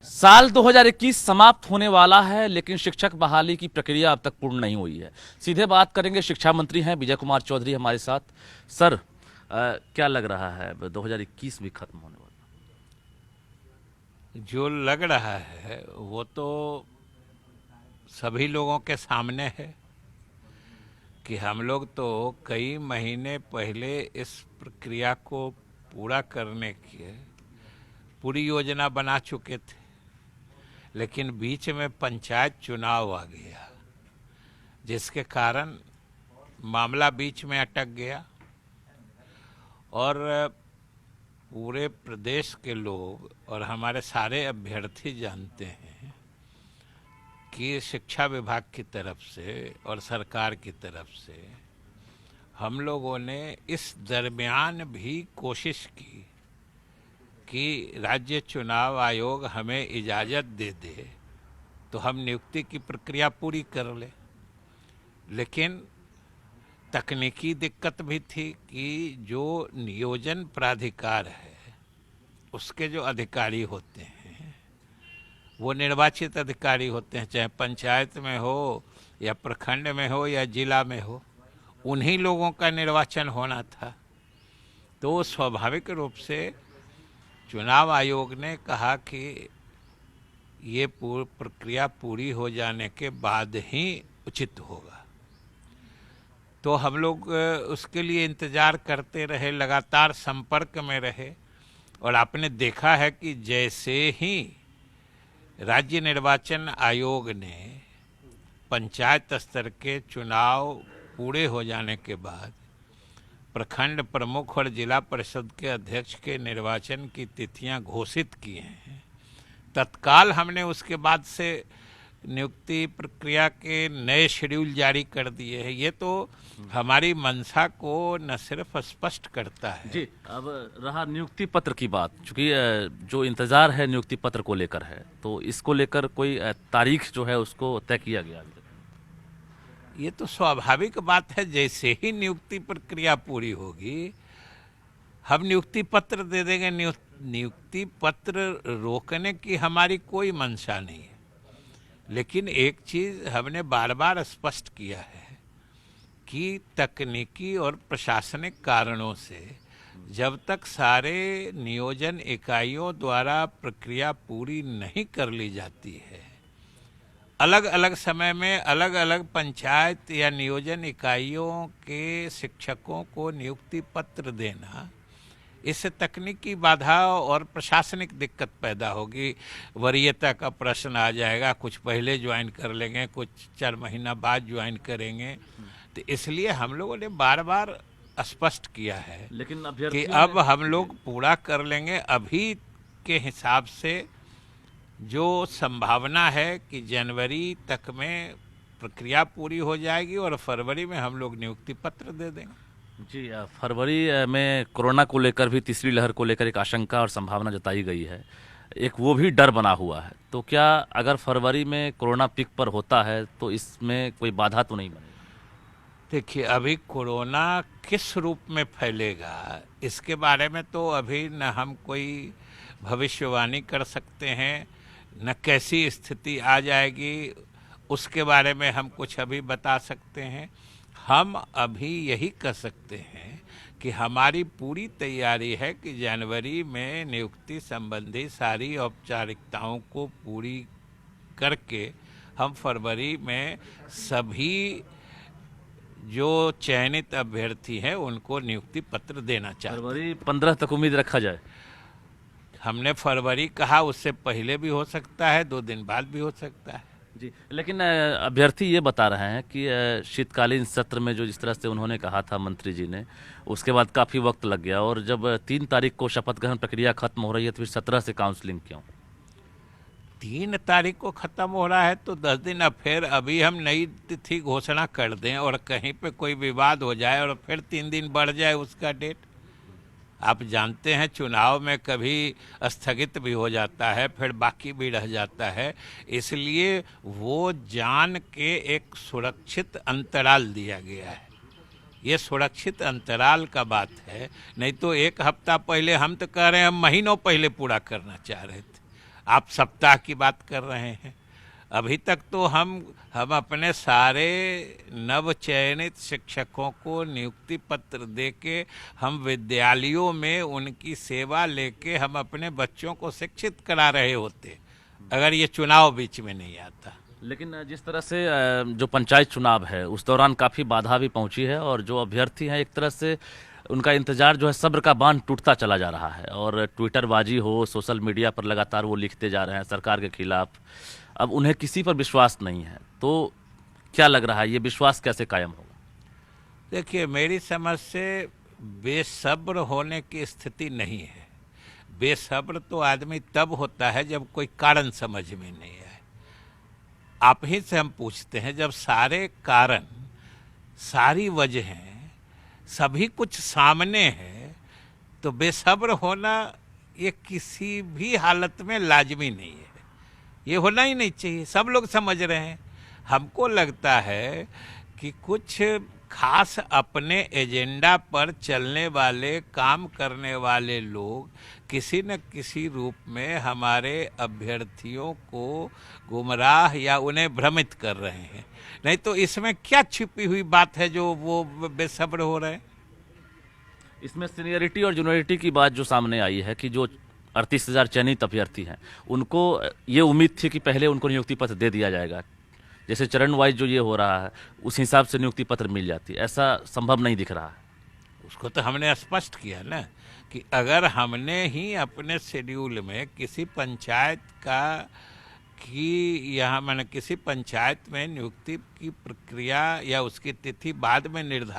साल 2021 समाप्त होने वाला है, लेकिन शिक्षक बहाली की प्रक्रिया अब तक पूर्ण नहीं हुई है। सीधे बात करेंगे, शिक्षा मंत्री हैं विजय कुमार चौधरी हमारे साथ। सर, क्या लग रहा है 2021 भी खत्म होने वाला? जो लग रहा है वो तो सभी लोगों के सामने है कि हम लोग तो कई महीने पहले इस प्रक्रिया को पूरा करने की पूरी योजना बना चुके थे, लेकिन बीच में पंचायत चुनाव आ गया, जिसके कारण मामला बीच में अटक गया। और पूरे प्रदेश के लोग और हमारे सारे अभ्यर्थी जानते हैं कि शिक्षा विभाग की तरफ से और सरकार की तरफ से हम लोगों ने इस दरमियान भी कोशिश की कि राज्य चुनाव आयोग हमें इजाज़त दे दे तो हम नियुक्ति की प्रक्रिया पूरी कर लें। लेकिन तकनीकी दिक्कत भी थी कि जो नियोजन प्राधिकार है उसके जो अधिकारी होते हैं वो निर्वाचित अधिकारी होते हैं, चाहे पंचायत में हो या प्रखंड में हो या जिला में हो, उन्हीं लोगों का निर्वाचन होना था। तो स्वाभाविक रूप से चुनाव आयोग ने कहा कि ये प्रक्रिया पूरी हो जाने के बाद ही उचित होगा। तो हम लोग उसके लिए इंतज़ार करते रहे, लगातार संपर्क में रहे, और आपने देखा है कि जैसे ही राज्य निर्वाचन आयोग ने पंचायत स्तर के चुनाव पूरे हो जाने के बाद प्रखंड प्रमुख और जिला परिषद के अध्यक्ष के निर्वाचन की तिथियां घोषित की हैं, तत्काल हमने उसके बाद से नियुक्ति प्रक्रिया के नए शेड्यूल जारी कर दिए हैं। ये तो हमारी मंशा को न सिर्फ स्पष्ट करता है। जी, अब रहा नियुक्ति पत्र की बात, चूंकि जो इंतजार है नियुक्ति पत्र को लेकर है, तो इसको लेकर कोई तारीख जो है उसको तय किया गया अभी तक? ये तो स्वाभाविक बात है, जैसे ही नियुक्ति प्रक्रिया पूरी होगी हम नियुक्ति पत्र दे देंगे। नियुक्ति पत्र रोकने की हमारी कोई मंशा नहीं है, लेकिन एक चीज हमने बार बार स्पष्ट किया है कि तकनीकी और प्रशासनिक कारणों से जब तक सारे नियोजन इकाइयों द्वारा प्रक्रिया पूरी नहीं कर ली जाती है, अलग अलग समय में अलग अलग पंचायत या नियोजन इकाइयों के शिक्षकों को नियुक्ति पत्र देना, इससे तकनीकी बाधा और प्रशासनिक दिक्कत पैदा होगी। वरीयता का प्रश्न आ जाएगा, कुछ पहले ज्वाइन कर लेंगे, कुछ 4 महीना बाद ज्वाइन करेंगे। तो इसलिए हम लोगों ने बार बार स्पष्ट किया है लेकिन कि अभ्यर्थी अब हम लोग पूरा कर लेंगे। अभी के हिसाब से जो संभावना है कि जनवरी तक में प्रक्रिया पूरी हो जाएगी और फरवरी में हम लोग नियुक्ति पत्र दे देंगे। जी, फरवरी में कोरोना को लेकर भी, तीसरी लहर को लेकर एक आशंका और संभावना जताई गई है, एक वो भी डर बना हुआ है। तो क्या अगर फरवरी में कोरोना पीक पर होता है तो इसमें कोई बाधा तो नहीं बनेगी? देखिए, अभी कोरोना किस रूप में फैलेगा इसके बारे में तो अभी न हम कोई भविष्यवाणी कर सकते हैं, न कैसी स्थिति आ जाएगी उसके बारे में हम कुछ अभी बता सकते हैं। हम अभी यही कह सकते हैं कि हमारी पूरी तैयारी है कि जनवरी में नियुक्ति संबंधी सारी औपचारिकताओं को पूरी करके हम फरवरी में सभी जो चयनित अभ्यर्थी हैं उनको नियुक्ति पत्र देना चाहते हैं। फरवरी 15 तक उम्मीद रखा जाए? हमने फरवरी कहा, उससे पहले भी हो सकता है, 2 दिन बाद भी हो सकता है। जी, लेकिन अभ्यर्थी ये बता रहे हैं कि शीतकालीन सत्र में जो जिस तरह से उन्होंने कहा था मंत्री जी ने, उसके बाद काफ़ी वक्त लग गया, और जब 3 तारीख को शपथ ग्रहण प्रक्रिया खत्म हो रही है तो फिर 17 से काउंसलिंग क्यों? 3 तारीख को ख़त्म हो रहा है तो 10 दिन, अब फिर अभी हम नई तिथि घोषणा कर दें और कहीं पे कोई विवाद हो जाए और फिर 3 दिन बढ़ जाए उसका डेट। आप जानते हैं चुनाव में कभी स्थगित भी हो जाता है, फिर बाकी भी रह जाता है, इसलिए वो जान के एक सुरक्षित अंतराल दिया गया है। ये सुरक्षित अंतराल का बात है, नहीं तो 1 हफ्ता पहले हम तो कह रहे हैं, हम महीनों पहले पूरा करना चाह रहे थे। आप सप्ताह की बात कर रहे हैं। अभी तक तो हम अपने सारे नव चयनित शिक्षकों को नियुक्ति पत्र देके हम विद्यालयों में उनकी सेवा लेके हम अपने बच्चों को शिक्षित करा रहे होते, अगर ये चुनाव बीच में नहीं आता। लेकिन जिस तरह से जो पंचायत चुनाव है उस दौरान काफ़ी बाधा भी पहुंची है, और जो अभ्यर्थी हैं एक तरह से उनका इंतजार जो है, सब्र का बांध टूटता चला जा रहा है, और ट्विटरबाजी हो, सोशल मीडिया पर लगातार वो लिखते जा रहे हैं सरकार के खिलाफ। अब उन्हें किसी पर विश्वास नहीं है, तो क्या लग रहा है ये विश्वास कैसे कायम होगा? देखिए, मेरी समझ से बेसब्र होने की स्थिति नहीं है। बेसब्र तो आदमी तब होता है जब कोई कारण समझ में नहीं आए। आप ही से हम पूछते हैं, जब सारे कारण, सारी वजहें, सभी कुछ सामने है, तो बेसब्र होना ये किसी भी हालत में लाजमी नहीं है। ये होना ही नहीं चाहिए, सब लोग समझ रहे हैं। हमको लगता है कि कुछ खास अपने एजेंडा पर चलने वाले, काम करने वाले लोग किसी न किसी रूप में हमारे अभ्यर्थियों को गुमराह या उन्हें भ्रमित कर रहे हैं। नहीं तो इसमें क्या छिपी हुई बात है जो वो बेसब्र हो रहे हैं? इसमें सीनियरिटी और जूनियरिटी की बात जो सामने आई है कि जो 38,000 चयनित अभ्यर्थी हैं, उनको ये उम्मीद थी कि पहले उनको नियुक्ति पत्र दे दिया जाएगा, जैसे चरण वाइज जो ये हो रहा है उस हिसाब से नियुक्ति पत्र मिल जाती। ऐसा संभव नहीं दिख रहा है। उसको तो हमने स्पष्ट किया ना कि अगर हमने ही अपने शेड्यूल में किसी पंचायत का कि यहाँ मैंने किसी पंचायत में नियुक्ति की प्रक्रिया या उसकी तिथि बाद में निर्धारित